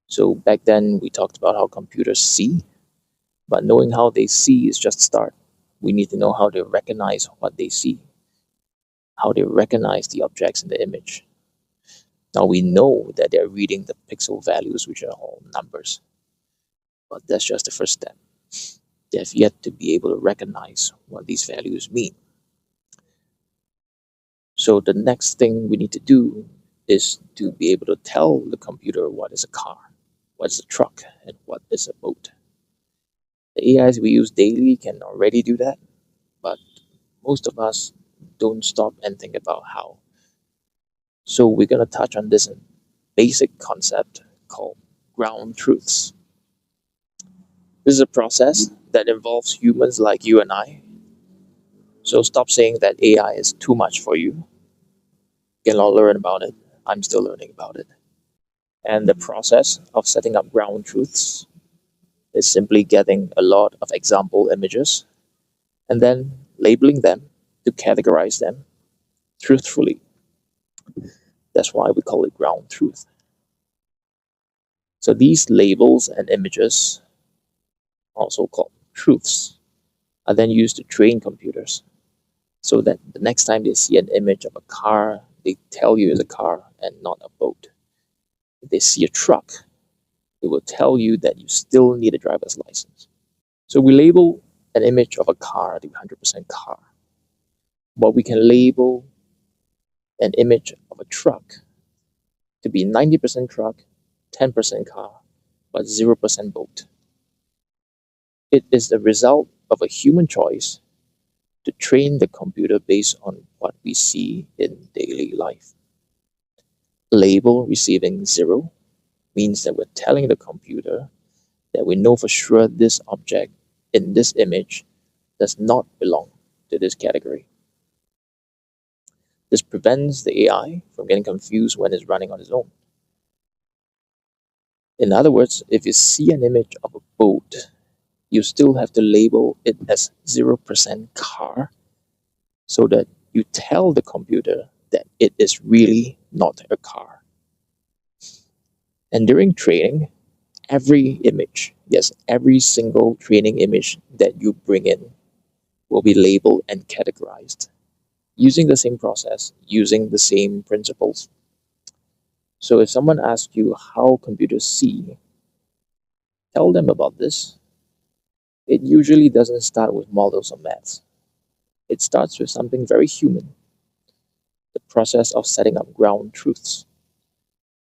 So back then we talked about how computers see, but knowing how they see is just a start. We need to know how they recognize what they see, how they recognize the objects in the image. Now we know that they're reading the pixel values, which are all numbers, but that's just the first step. They have yet to be able to recognize what these values mean. So the next thing we need to do is to be able to tell the computer what is a car, what is a truck, and what is a boat. The AIs we use daily can already do that, but most of us don't stop and think about how. So we're going to touch on this basic concept called ground truths. This is a process that involves humans like you and I. So stop saying that AI is too much for you. You can all learn about it. I'm still learning about it. And the process of setting up ground truths is simply getting a lot of example images and then labeling them to categorize them truthfully. That's why we call it ground truth. So these labels and images, also called truths, are then used to train computers so that the next time they see an image of a car, they tell you it's a car and not a boat. If they see a truck, it will tell you that you still need a driver's license. So we label an image of a car to be 100% car, but we can label an image of a truck to be 90% truck, 10% car, but 0% boat. It is the result of a human choice to train the computer based on what we see in daily life. Label receiving 0 means that we're telling the computer that we know for sure this object in this image does not belong to this category. This prevents the AI from getting confused when it's running on its own. In other words, if you see an image of a boat, you still have to label it as 0% car so that you tell the computer that it is really not a car. And during training, every image, yes, every single training image that you bring in will be labeled and categorized using the same process, using the same principles. So if someone asks you how computers see, tell them about this. It usually doesn't start with models or maths. It starts with something very human, the process of setting up ground truths.